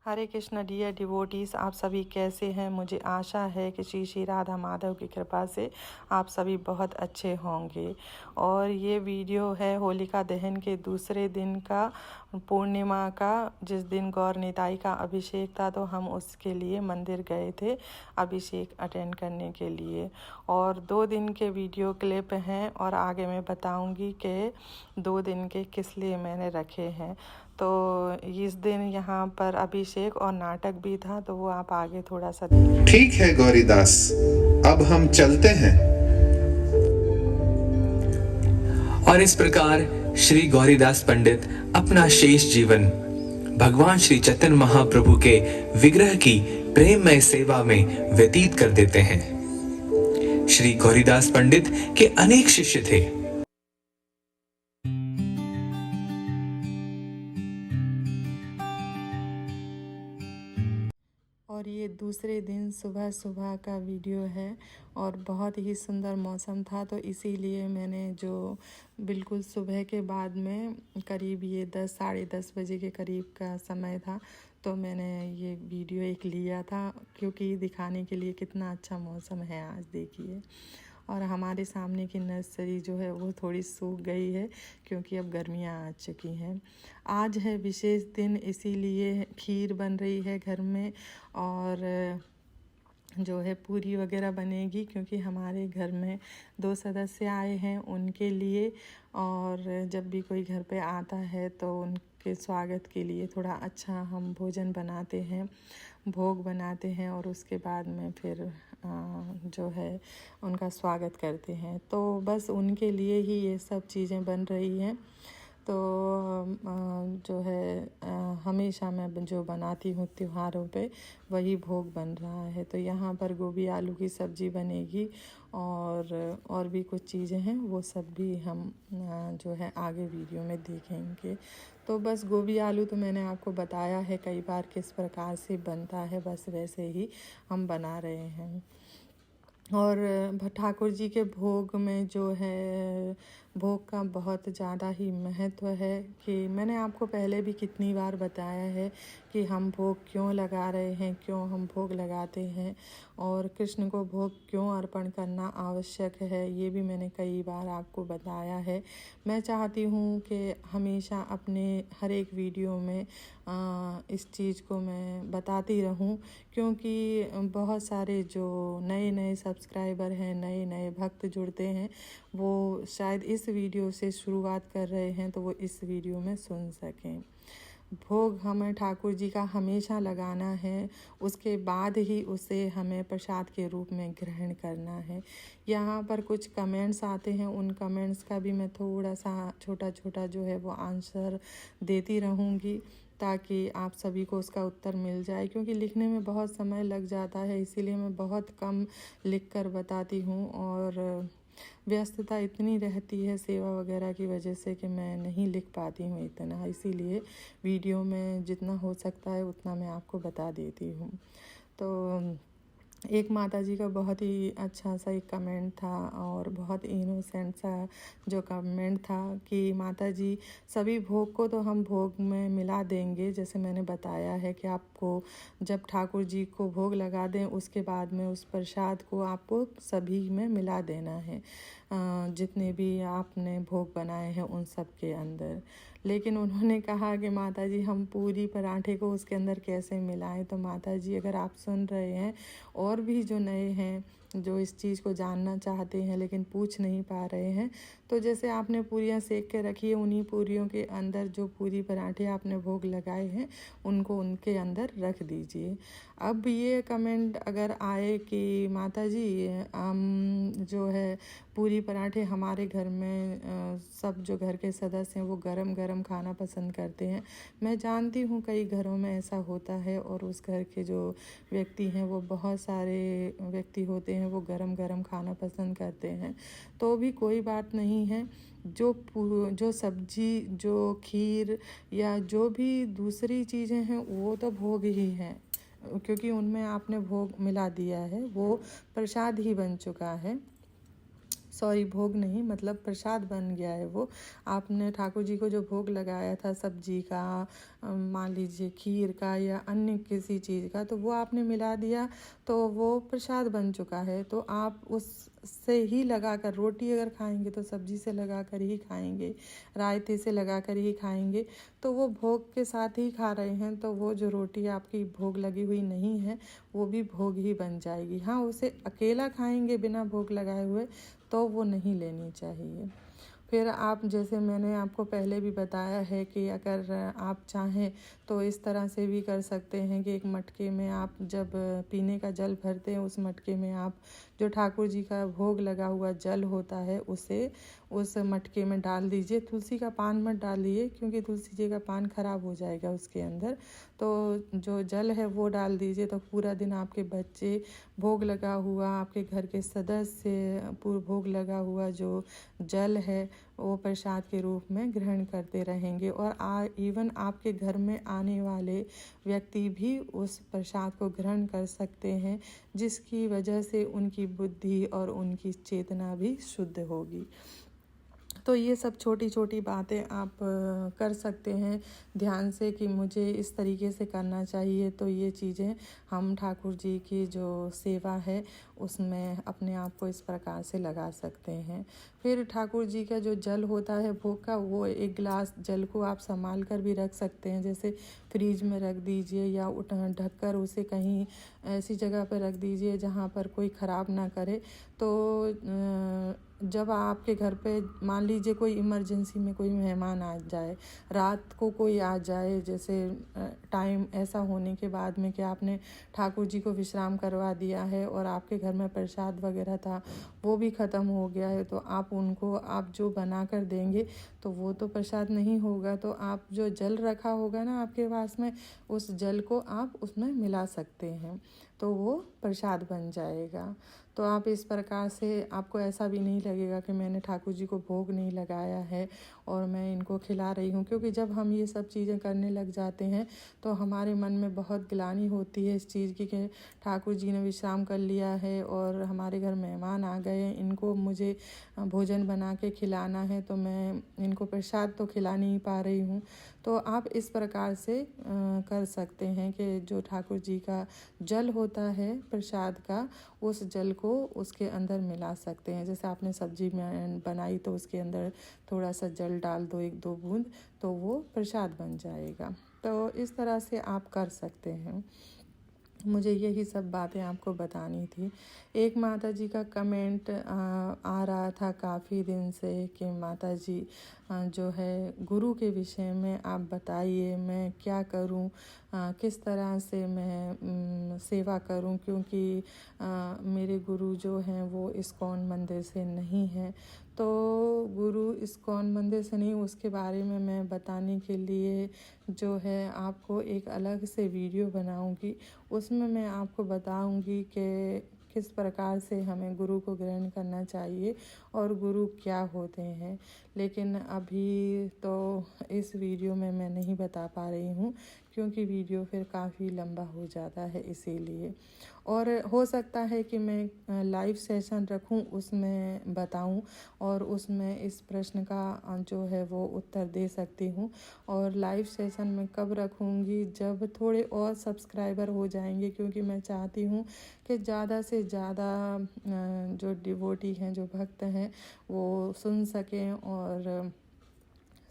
हरे Krishna dear devotees, आप सभी कैसे हैं। मुझे आशा है कि श्री श्री राधा माधव की कृपा से आप सभी बहुत अच्छे होंगे। और ये वीडियो है होलिका दहन के दूसरे दिन का, पूर्णिमा का, जिस दिन गौर निताई का अभिषेक था। तो हम उसके लिए मंदिर गए थे अभिषेक अटेंड करने के लिए। और 2 दिन के वीडियो क्लिप हैं और आगे मैं बताऊंगी कि 2 दिन के किस लिए मैंने रखे हैं। तो इस दिन यहाँ पर अभिषेक और नाटक भी था, तो वो आप आगे थोड़ा सा देखिए। ठीक है गौरीदास, अब हम चलते हैं। और इस प्रकार श्री गौरीदास पंडित अपना शेष जीवन भगवान श्री चैतन्य महाप्रभु के विग्रह की प्रेममय सेवा में व्यतीत कर देते हैं। श्री गौरीदास पंडित के अनेक शिष्य थे। और ये दूसरे दिन सुबह सुबह का वीडियो है और बहुत ही सुंदर मौसम था, तो इसीलिए मैंने जो बिल्कुल सुबह के बाद में करीब ये 10 साढ़े 10 बजे के करीब का समय था, तो मैंने ये वीडियो एक लिया था क्योंकि दिखाने के लिए कितना अच्छा मौसम है आज देखिए। और हमारे सामने की नर्सरी जो है वो थोड़ी सूख गई है क्योंकि अब गर्मियाँ आ चुकी हैं। आज है विशेष दिन, इसीलिए खीर बन रही है घर में और जो है पूरी वगैरह बनेगी क्योंकि हमारे घर में 2 सदस्य आए हैं उनके लिए। और जब भी कोई घर पे आता है तो उनके स्वागत के लिए थोड़ा अच्छा हम भोजन बनाते हैं, भोग बनाते हैं और उसके बाद में फिर जो है उनका स्वागत करते हैं। तो बस उनके लिए ही ये सब चीज़ें बन रही हैं। तो जो है हमेशा मैं जो बनाती हूँ त्योहारों पे वही भोग बन रहा है। तो यहाँ पर गोभी आलू की सब्ज़ी बनेगी और भी कुछ चीज़ें हैं, वो सब भी हम जो है आगे वीडियो में देखेंगे। तो बस गोभी आलू तो मैंने आपको बताया है कई बार किस प्रकार से बनता है, बस वैसे ही हम बना रहे हैं। और ठाकुर जी के भोग में जो है भोग का बहुत ज़्यादा ही महत्व है कि मैंने आपको पहले भी कितनी बार बताया है कि हम भोग क्यों लगा रहे हैं, क्यों हम भोग लगाते हैं और कृष्ण को भोग क्यों अर्पण करना आवश्यक है, ये भी मैंने कई बार आपको बताया है। मैं चाहती हूँ कि हमेशा अपने हर एक वीडियो में इस चीज़ को मैं बताती रहूं क्योंकि बहुत सारे जो नए नए सब्सक्राइबर हैं, नए नए भक्त जुड़ते हैं, वो शायद इस वीडियो से शुरुआत कर रहे हैं तो वो इस वीडियो में सुन सकें। भोग हमें ठाकुर जी का हमेशा लगाना है, उसके बाद ही उसे हमें प्रसाद के रूप में ग्रहण करना है। यहाँ पर कुछ कमेंट्स आते हैं, उन कमेंट्स का भी मैं थोड़ा सा छोटा छोटा जो है वो आंसर देती रहूँगी ताकि आप सभी को उसका उत्तर मिल जाए, क्योंकि लिखने में बहुत समय लग जाता है, इसीलिए मैं बहुत कम लिख कर बताती हूँ। और व्यस्तता इतनी रहती है सेवा वगैरह की वजह से कि मैं नहीं लिख पाती हूँ इतना, इसीलिए वीडियो में जितना हो सकता है उतना मैं आपको बता देती हूँ। तो एक माता जी का बहुत ही अच्छा सा एक कमेंट था और बहुत इनोसेंट सा जो कमेंट था कि माता जी सभी भोग को तो हम भोग में मिला देंगे, जैसे मैंने बताया है कि आपको जब ठाकुर जी को भोग लगा दें उसके बाद में उस प्रसाद को आपको सभी में मिला देना है, जितने भी आपने भोग बनाए हैं उन सब के अंदर। लेकिन उन्होंने कहा कि माता जी हम पूरी पराठे को उसके अंदर कैसे मिलाएं। तो माता जी अगर आप सुन रहे हैं और भी जो नए हैं जो इस चीज़ को जानना चाहते हैं लेकिन पूछ नहीं पा रहे हैं, तो जैसे आपने पूरियाँ सेक के रखी है, उन्हीं पूरियों के अंदर जो पूरी पराठे आपने भोग लगाए हैं उनको उनके अंदर रख दीजिए। अब ये कमेंट अगर आए कि माता जी हम जो है पूरी पराठे हमारे घर में सब जो घर के सदस्य हैं वो गरम गरम खाना पसंद करते हैं। मैं जानती हूँ कई घरों में ऐसा होता है और उस घर के जो व्यक्ति हैं वो बहुत सारे व्यक्ति होते हैं वो गरम गरम खाना पसंद करते हैं, तो भी कोई बात नहीं है। जो सब्जी, जो खीर या जो भी दूसरी चीज़ें हैं वो तो भोग ही हैं, क्योंकि उनमें आपने भोग मिला दिया है, वो प्रसाद ही बन चुका है। सॉरी भोग नहीं, मतलब प्रसाद बन गया है वो। आपने ठाकुर जी को जो भोग लगाया था सब्जी का, मान लीजिए खीर का या अन्य किसी चीज़ का, तो वो आपने मिला दिया तो वो प्रसाद बन चुका है। तो आप उससे ही लगाकर, रोटी अगर खाएंगे तो सब्जी से लगाकर ही खाएंगे, रायते से लगाकर ही खाएंगे, तो वो भोग के साथ ही खा रहे हैं। तो वो जो रोटी आपकी भोग लगी हुई नहीं है वो भी भोग ही बन जाएगी। हाँ, उसे अकेला खाएंगे बिना भोग लगाए हुए तो वो नहीं लेनी चाहिए। फिर आप, जैसे मैंने आपको पहले भी बताया है कि अगर आप चाहें तो इस तरह से भी कर सकते हैं कि एक मटके में आप जब पीने का जल भरते हैं, उस मटके में आप जो ठाकुर जी का भोग लगा हुआ जल होता है उसे उस मटके में डाल दीजिए। तुलसी का पान मत डालिए क्योंकि तुलसी जी का पान खराब हो जाएगा उसके अंदर। तो जो जल है वो डाल दीजिए, तो पूरा दिन आपके बच्चे भोग लगा हुआ, आपके घर के सदस्य पूरा भोग लगा हुआ जो जल है वो प्रसाद के रूप में ग्रहण करते रहेंगे। और इवन आपके घर में आने वाले व्यक्ति भी उस प्रसाद को ग्रहण कर सकते हैं, जिसकी वजह से उनकी बुद्धि और उनकी चेतना भी शुद्ध होगी। तो ये सब छोटी छोटी बातें आप कर सकते हैं ध्यान से कि मुझे इस तरीके से करना चाहिए। तो ये चीज़ें हम ठाकुर जी की जो सेवा है उसमें अपने आप को इस प्रकार से लगा सकते हैं। फिर ठाकुर जी का जो जल होता है भोग का, वो एक गिलास जल को आप संभाल कर भी रख सकते हैं, जैसे फ्रिज में रख दीजिए या ढककर उसे कहीं ऐसी जगह पर रख दीजिए जहाँ पर कोई ख़राब ना करे। तो जब आपके घर पे मान लीजिए कोई इमरजेंसी में कोई मेहमान आ जाए, रात को कोई आ जाए, जैसे टाइम ऐसा होने के बाद में कि आपने ठाकुर जी को विश्राम करवा दिया है और आपके घर में प्रसाद वगैरह था वो भी ख़त्म हो गया है, तो आप उनको आप जो बना कर देंगे तो वो तो प्रसाद नहीं होगा। तो आप जो जल रखा होगा ना आपके पास में, उस जल को आप उसमें मिला सकते हैं तो वो प्रसाद बन जाएगा। तो आप इस प्रकार से, आपको ऐसा भी नहीं लगेगा कि मैंने ठाकुर जी को भोग नहीं लगाया है और मैं इनको खिला रही हूँ। क्योंकि जब हम ये सब चीज़ें करने लग जाते हैं तो हमारे मन में बहुत ग्लानि होती है इस चीज़ की कि ठाकुर जी ने विश्राम कर लिया है और हमारे घर मेहमान आ गए हैं, इनको मुझे भोजन बना के खिलाना है, तो मैं इनको प्रसाद तो खिला नहीं पा रही हूँ। तो आप इस प्रकार से कर सकते हैं कि जो ठाकुर जी का जल होता है प्रसाद का, उस जल को उसके अंदर मिला सकते हैं। जैसे आपने सब्जी में बनाई तो उसके अंदर थोड़ा सा जल डाल दो, 1-2 बूंद, तो वो प्रसाद बन जाएगा। तो इस तरह से आप कर सकते हैं। मुझे यही सब बातें आपको बतानी थी। एक माता जी का कमेंट आ रहा था काफ़ी दिन से कि माता जी जो है गुरु के विषय में आप बताइए, मैं क्या करूं, किस तरह से मैं सेवा करूं, क्योंकि मेरे गुरु जो हैं वो इस्कॉन मंदिर से नहीं हैं। तो गुरु इस्कॉन मंदिर से नहीं, उसके बारे में मैं बताने के लिए जो है आपको एक अलग से वीडियो बनाऊंगी। उसमें मैं आपको बताऊंगी कि किस प्रकार से हमें गुरु को ग्रहण करना चाहिए और गुरु क्या होते हैं। लेकिन अभी तो इस वीडियो में मैं नहीं बता पा रही हूँ क्योंकि वीडियो फिर काफ़ी लंबा हो जाता है, इसीलिए। और हो सकता है कि मैं लाइव सेशन रखूं, उसमें बताऊं और उसमें इस प्रश्न का जो है वो उत्तर दे सकती हूं। और लाइव सेशन में कब रखूंगी, जब थोड़े और सब्सक्राइबर हो जाएंगे, क्योंकि मैं चाहती हूं कि ज़्यादा से ज़्यादा जो डिवोटी हैं, जो भक्त हैं, वो सुन सकें और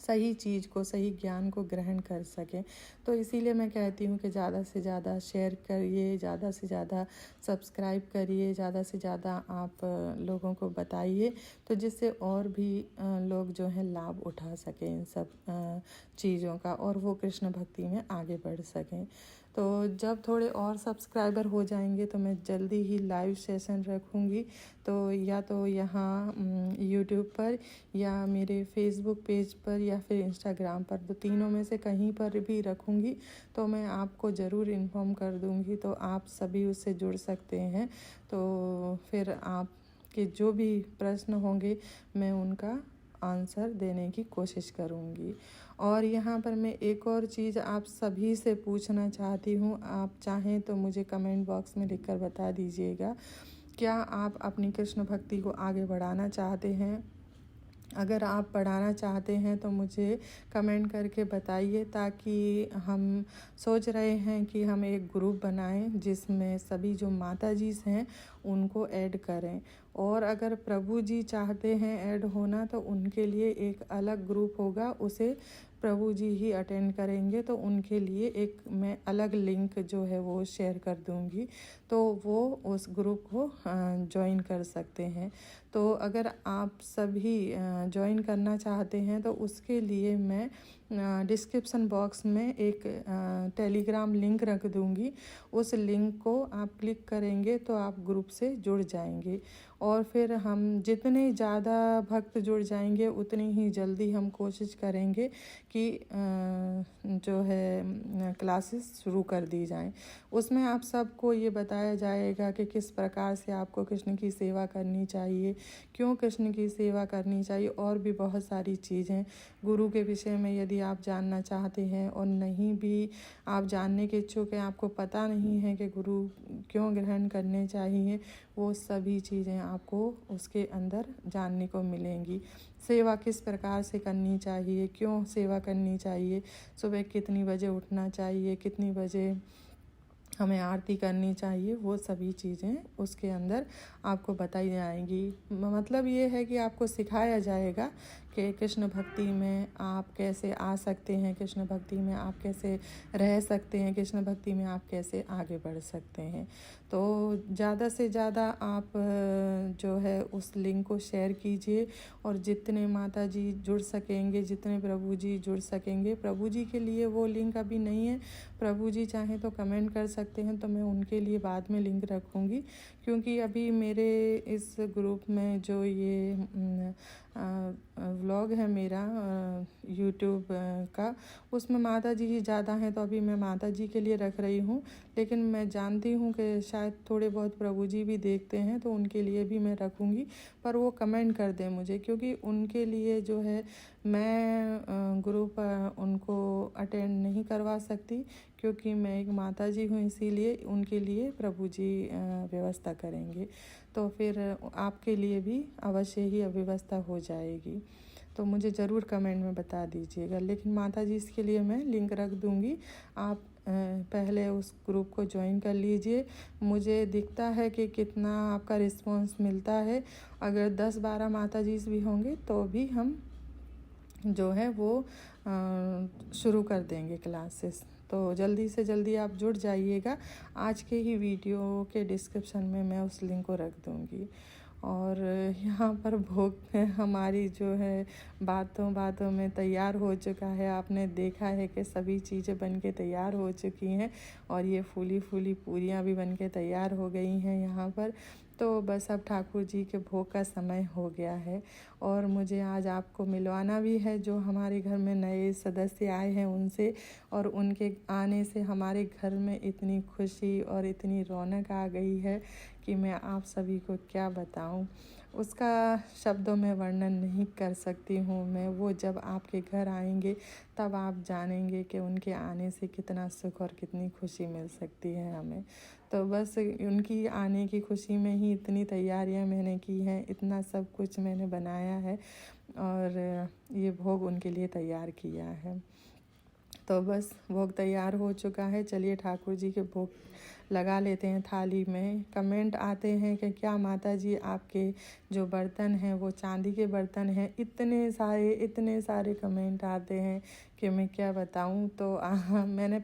सही चीज़ को, सही ज्ञान को ग्रहण कर सकें। तो इसीलिए मैं कहती हूँ कि ज़्यादा से ज़्यादा शेयर करिए, ज़्यादा से ज़्यादा सब्सक्राइब करिए, ज़्यादा से ज़्यादा आप लोगों को बताइए, तो जिससे और भी लोग जो हैं लाभ उठा सकें इन सब चीज़ों का और वो कृष्ण भक्ति में आगे बढ़ सकें। तो जब थोड़े और सब्सक्राइबर हो जाएंगे तो मैं जल्दी ही लाइव सेशन रखूँगी। तो या तो यहाँ यूट्यूब पर या मेरे फेसबुक पेज पर या फिर इंस्टाग्राम पर, तो तीनों में से कहीं पर भी रखूँगी। तो मैं आपको ज़रूर इन्फॉर्म कर दूँगी, तो आप सभी उससे जुड़ सकते हैं। तो फिर आपके जो भी प्रश्न होंगे मैं उनका आंसर देने की कोशिश करूँगी। और यहाँ पर मैं एक और चीज़ आप सभी से पूछना चाहती हूँ, आप चाहें तो मुझे कमेंट बॉक्स में लिखकर बता दीजिएगा क्या आप अपनी कृष्ण भक्ति को आगे बढ़ाना चाहते हैं? अगर आप बढ़ाना चाहते हैं तो मुझे कमेंट करके बताइए, ताकि हम सोच रहे हैं कि हम एक ग्रुप बनाएं जिसमें सभी जो माता जी हैं उनको ऐड करें। और अगर प्रभु जी चाहते हैं ऐड होना तो उनके लिए एक अलग ग्रुप होगा, उसे प्रभु जी ही अटेंड करेंगे। तो उनके लिए एक मैं अलग लिंक जो है वो शेयर कर दूंगी, तो वो उस ग्रुप को ज्वाइन कर सकते हैं। तो अगर आप सभी ज्वाइन करना चाहते हैं तो उसके लिए मैं डिस्क्रिप्शन बॉक्स में एक टेलीग्राम लिंक रख दूंगी। उस लिंक को आप क्लिक करेंगे तो आप ग्रुप से जुड़ जाएंगे, और फिर हम जितने ज़्यादा भक्त जुड़ जाएंगे उतनी ही जल्दी हम कोशिश करेंगे कि जो है क्लासेस शुरू कर दी जाएं। उसमें आप सबको ये बताया जाएगा कि किस प्रकार से आपको कृष्ण की सेवा करनी चाहिए, क्यों कृष्ण की सेवा करनी चाहिए, और भी बहुत सारी चीज़ें गुरु के विषय में यदि आप जानना चाहते हैं और नहीं भी आप जानने के इच्छुक हैं, आपको पता नहीं है कि गुरु क्यों ग्रहण करने चाहिए, वो सभी चीज़ें आपको उसके अंदर जानने को मिलेंगी। सेवा किस प्रकार से करनी चाहिए, क्यों सेवा करनी चाहिए, सुबह कितनी बजे उठना चाहिए, कितनी बजे हमें आरती करनी चाहिए, वो सभी चीज़ें उसके अंदर आपको बताई जाएंगी। मतलब ये है कि आपको सिखाया जाएगा कि कृष्ण भक्ति में आप कैसे आ सकते हैं, कृष्ण भक्ति में आप कैसे रह सकते हैं, कृष्ण भक्ति में आप कैसे आगे बढ़ सकते हैं। तो ज़्यादा से ज़्यादा आप जो है उस लिंक को शेयर कीजिए, और जितने माता जी जुड़ सकेंगे, जितने प्रभु जी जुड़ सकेंगे, प्रभु जी के लिए वो लिंक अभी नहीं है, प्रभु जी चाहें तो कमेंट कर सकते हैं, तो मैं उनके लिए बाद में लिंक रखूँगी। क्योंकि अभी मेरे इस ग्रुप में जो ये व्लॉग है मेरा यूट्यूब का, उसमें माता जी ही ज़्यादा हैं, तो अभी मैं माता जी के लिए रख रही हूँ। लेकिन मैं जानती हूँ कि शायद थोड़े बहुत प्रभु जी भी देखते हैं, तो उनके लिए भी मैं रखूँगी, पर वो कमेंट कर दें मुझे, क्योंकि उनके लिए जो है मैं ग्रुप उनको अटेंड नहीं करवा सकती, क्योंकि मैं एक माता जी हूँ, इसीलिए उनके लिए प्रभु जी व्यवस्था करेंगे। तो फिर आपके लिए भी अवश्य ही व्यवस्था हो जाएगी, तो मुझे ज़रूर कमेंट में बता दीजिएगा। लेकिन माता जी इसके लिए मैं लिंक रख दूँगी, आप पहले उस ग्रुप को ज्वाइन कर लीजिए। मुझे दिखता है कि कितना आपका रिस्पांस मिलता है। अगर 10-12 माता जी भी होंगे तो भी हम जो है वो शुरू कर देंगे क्लासेस। तो जल्दी से जल्दी आप जुड़ जाइएगा। आज के ही वीडियो के डिस्क्रिप्शन में मैं उस लिंक को रख दूँगी। और यहाँ पर भोग हमारी जो है बातों बातों में तैयार हो चुका है। आपने देखा है कि सभी चीज़ें बनके तैयार हो चुकी हैं, और ये फूली फूली पूरियाँ भी बनके तैयार हो गई हैं यहाँ पर। तो बस अब ठाकुर जी के भोग का समय हो गया है, और मुझे आज आपको मिलवाना भी है जो हमारे घर में नए सदस्य आए हैं उनसे। और उनके आने से हमारे घर में इतनी खुशी और इतनी रौनक आ गई है कि मैं आप सभी को क्या बताऊं, उसका शब्दों में वर्णन नहीं कर सकती हूँ मैं। वो जब आपके घर आएंगे तब आप जानेंगे कि उनके आने से कितना सुख और कितनी खुशी मिल सकती है हमें। तो बस उनकी आने की खुशी में ही इतनी तैयारियां मैंने की हैं, इतना सब कुछ मैंने बनाया है, और ये भोग उनके लिए तैयार किया है। तो बस भोग तैयार हो चुका है। चलिए ठाकुर जी के भोग लगा लेते हैं थाली में। कमेंट आते हैं कि क्या माता जी आपके जो बर्तन हैं वो चांदी के बर्तन हैं, इतने सारे कमेंट आते हैं कि मैं क्या बताऊं। तो मैंने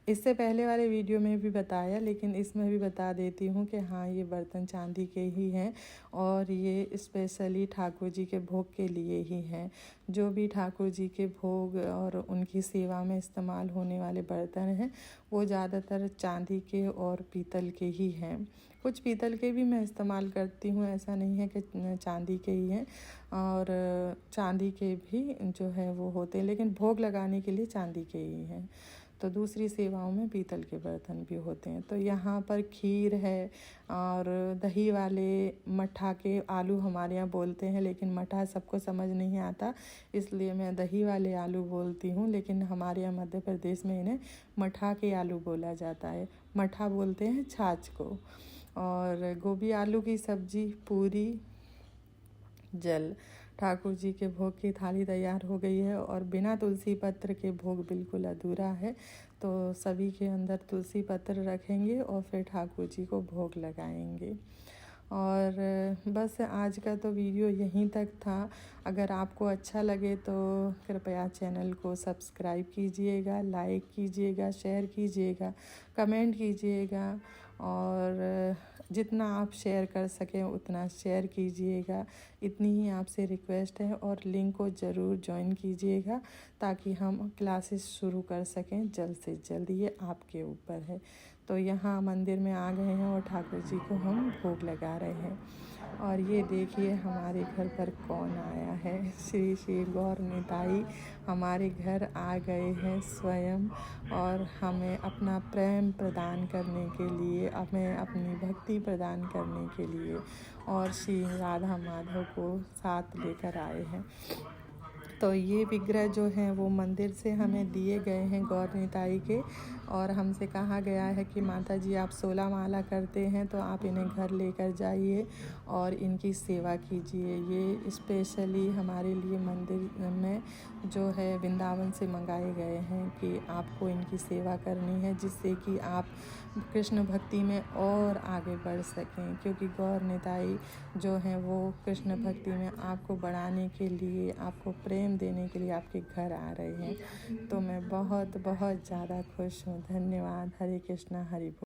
इससे पहले वाले वीडियो में भी बताया, लेकिन इसमें भी बता देती हूँ कि हाँ, ये बर्तन चांदी के ही हैं, और ये स्पेशली ठाकुर जी के भोग के लिए ही हैं। जो भी ठाकुर जी के भोग और उनकी सेवा में इस्तेमाल होने वाले बर्तन हैं वो ज़्यादातर चांदी के और पीतल के ही हैं। कुछ पीतल के भी मैं इस्तेमाल करती हूँ, ऐसा नहीं है कि चांदी के ही हैं, और चांदी के भी जो है वो होते हैं, लेकिन भोग लगाने के लिए चांदी के ही हैं। तो दूसरी सेवाओं में पीतल के बर्तन भी होते हैं। तो यहाँ पर खीर है, और दही वाले मट्ठा के आलू हमारे यहाँ बोलते हैं, लेकिन मट्ठा सबको समझ नहीं आता, इसलिए मैं दही वाले आलू बोलती हूँ। लेकिन हमारे यहाँ मध्य प्रदेश में इन्हें मट्ठा के आलू बोला जाता है। मट्ठा बोलते हैं छाछ को। और गोभी आलू की सब्जी, पूरी, जल। ठाकुर जी के भोग की थाली तैयार हो गई है और बिना तुलसी पत्र के भोग बिल्कुल अधूरा है, तो सभी के अंदर तुलसी पत्र रखेंगे और फिर ठाकुर जी को भोग लगाएंगे। और बस आज का तो वीडियो यहीं तक था। अगर आपको अच्छा लगे तो कृपया चैनल को सब्सक्राइब कीजिएगा, लाइक कीजिएगा, शेयर कीजिएगा, कमेंट कीजिएगा और जितना आप शेयर कर सकें उतना शेयर कीजिएगा। इतनी ही आपसे रिक्वेस्ट है और लिंक को ज़रूर ज्वाइन कीजिएगा ताकि हम क्लासेस शुरू कर सकें जल्द से जल्द। ये आपके ऊपर है। तो यहाँ मंदिर में आ गए हैं और ठाकुर जी को हम भोग लगा रहे हैं। और ये देखिए हमारे घर पर कौन आया है। श्री श्री गौर निताई हमारे घर आ गए हैं स्वयं और हमें अपना प्रेम प्रदान करने के लिए, हमें अपनी भक्ति प्रदान करने के लिए और श्री राधा माधव को साथ लेकर आए हैं। तो ये विग्रह जो हैं वो मंदिर से हमें दिए गए हैं गौर निताई के, और हमसे कहा गया है कि माता जी आप 16 माला करते हैं तो आप इन्हें घर लेकर जाइए और इनकी सेवा कीजिए। ये स्पेशली हमारे लिए मंदिर में जो है वृंदावन से मंगाए गए हैं कि आपको इनकी सेवा करनी है जिससे कि आप कृष्ण भक्ति में और आगे बढ़ सकें, क्योंकि गौर निताई जो हैं वो कृष्ण भक्ति में आपको बढ़ाने के लिए, आपको प्रेम देने के लिए आपके घर आ रहे हैं। तो मैं बहुत बहुत ज़्यादा खुश हूँ। धन्यवाद। हरे कृष्णा, हरि बोल।